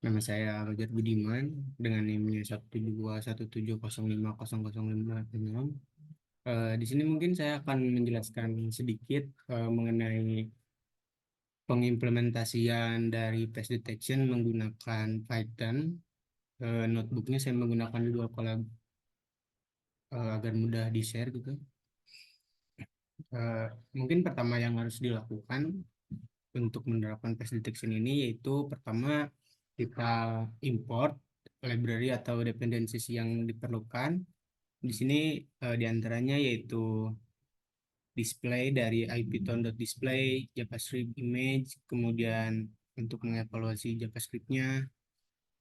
Nama saya Roger Budiman dengan NIM-nya 12170500506. Di sini mungkin saya akan menjelaskan sedikit mengenai pengimplementasian dari face detection menggunakan Python. Notebooknya saya menggunakan Google Colab agar mudah di-share gitu. Eh, Mungkin pertama yang harus dilakukan untuk menerapkan face detection ini yaitu pertama kita import library atau dependencies yang diperlukan. Di sini diantaranya yaitu display dari ipython.display, JavaScript image, kemudian untuk mengevaluasi JavaScript-nya,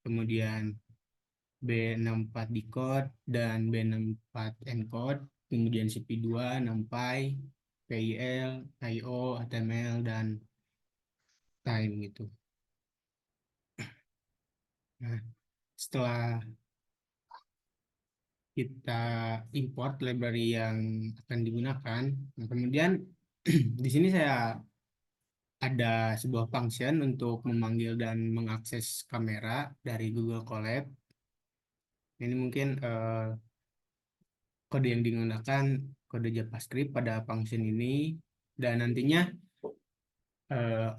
kemudian B64 decode dan B64 encode, kemudian CP2, NumPy, PIL, IO, HTML, dan time gitu. Nah, setelah kita import library yang akan digunakan, nah kemudian di sini saya ada sebuah function untuk memanggil dan mengakses kamera dari Google Colab. Ini mungkin kode yang digunakan kode JavaScript pada function ini, dan nantinya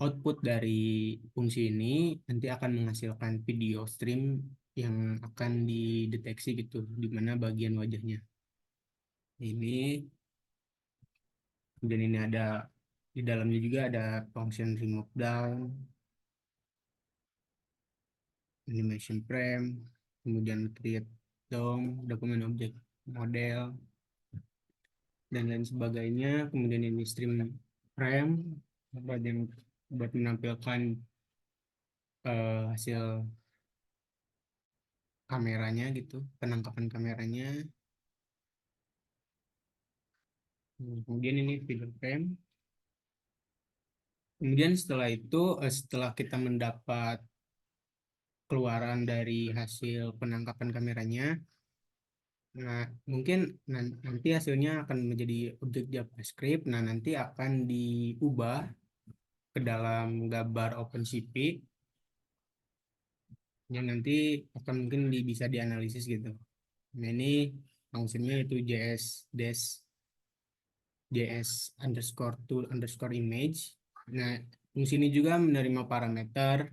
output dari fungsi ini nanti akan menghasilkan video stream yang akan dideteksi gitu di mana bagian wajahnya. Ini kemudian ini ada di dalamnya juga ada function remove down, animation frame, kemudian create DOM, dokumen objek model, dan lain sebagainya. Kemudian ini stream frame buat menampilkan hasil kameranya gitu, penangkapan kameranya. Kemudian ini video frame. Kemudian setelah itu, setelah kita mendapat keluaran dari hasil penangkapan kameranya, nah, mungkin nanti hasilnya akan menjadi objek JavaScript. Nah, nanti akan diubah ke dalam gambar OpenCV yang nanti akan mungkin bisa dianalisis gitu. Nah, ini fungsinya itu JS underscore tool underscore image. Nah, fungsi ini juga menerima parameter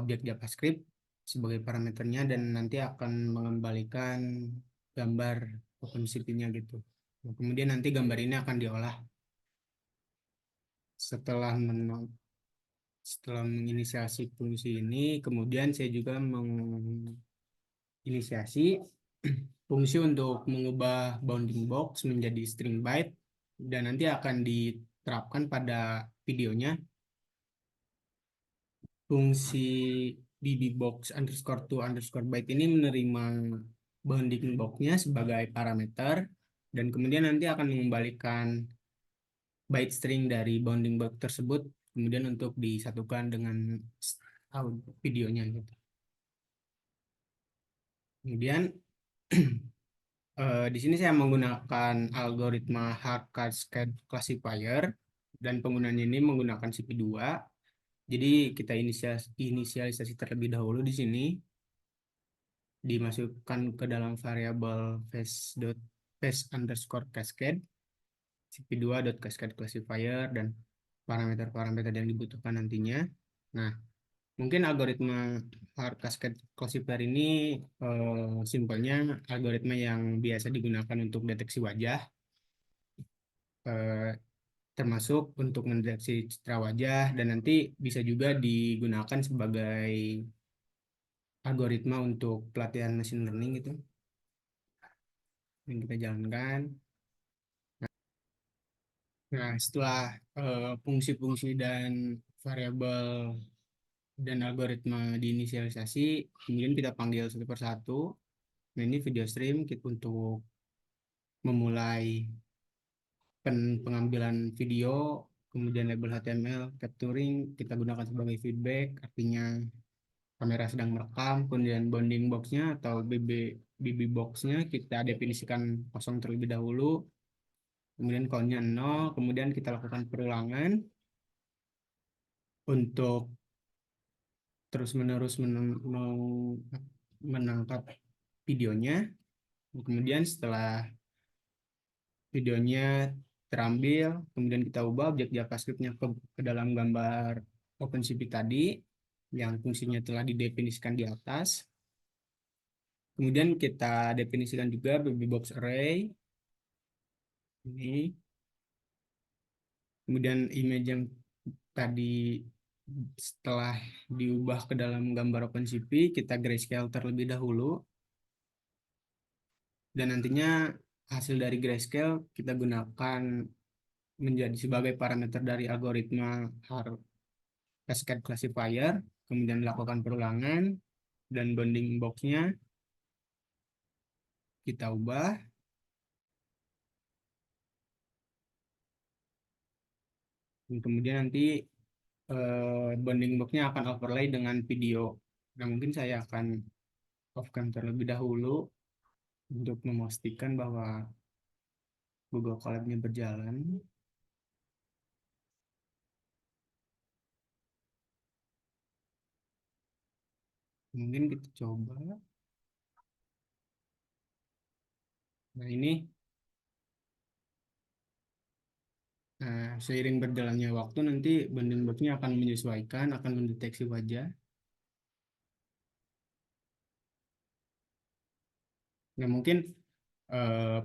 objek JavaScript sebagai parameternya dan nanti akan mengembalikan gambar OpenCV-nya gitu. Nah, kemudian nanti gambar ini akan diolah setelah setelah menginisiasi fungsi ini, kemudian saya juga menginisiasi fungsi untuk mengubah bounding box menjadi string byte dan nanti akan diterapkan pada videonya. Fungsi ddbox underscore to underscore byte ini menerima bounding boxnya sebagai parameter dan kemudian nanti akan mengembalikan byte string dari bounding box tersebut kemudian untuk disatukan dengan videonya gitu. Kemudian di sini saya menggunakan algoritma hard cascade classifier dan penggunanya ini menggunakan CP2. Jadi kita inisialisasi terlebih dahulu di sini, dimasukkan ke dalam variabel face underscore cascade cp2.cascade classifier dan parameter-parameter yang dibutuhkan nantinya. Nah, mungkin algoritma hard cascade classifier ini simpelnya algoritma yang biasa digunakan untuk deteksi wajah, eh, termasuk untuk mendeteksi citra wajah dan nanti bisa juga digunakan sebagai algoritma untuk pelatihan machine learning itu yang kita jalankan. Nah, setelah fungsi-fungsi dan variabel dan algoritma diinisialisasi, kemudian kita panggil satu persatu. Nah, ini video stream kita untuk memulai pengambilan video, kemudian label HTML, capturing, kita gunakan sebagai feedback, artinya kamera sedang merekam, kemudian bounding boxnya atau BB boxnya kita definisikan kosong terlebih dahulu, kemudian countnya 0, kemudian kita lakukan perulangan untuk terus-menerus mau menangkap videonya. Kemudian setelah videonya terambil, kemudian kita ubah objek JavaScript-nya ke dalam gambar OpenCV tadi yang fungsinya telah didefinisikan di atas. Kemudian kita definisikan juga baby box array ini. Kemudian image yang tadi setelah diubah ke dalam gambar OpenCV, kita grayscale terlebih dahulu. Dan nantinya hasil dari grayscale kita gunakan menjadi sebagai parameter dari algoritma cascade classifier, kemudian lakukan perulangan, dan bounding box-nya kita ubah. Dan kemudian nanti bounding box-nya akan overlay dengan video. Nah, mungkin saya akan off-cam terlebih dahulu untuk memastikan bahwa Google Colab-nya berjalan. Mungkin kita coba. Nah, ini seiring berjalannya waktu nanti bounding box-nya akan menyesuaikan, akan mendeteksi wajah. Nah, mungkin eh,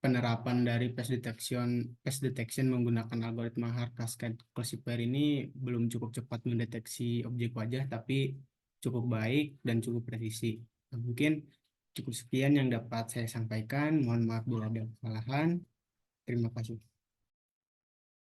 penerapan dari face detection menggunakan algoritma hard cascade classifier ini belum cukup cepat mendeteksi objek wajah, tapi cukup baik dan cukup presisi. Nah, mungkin cukup sekian yang dapat saya sampaikan. Mohon maaf bila ada kesalahan. Terima kasih.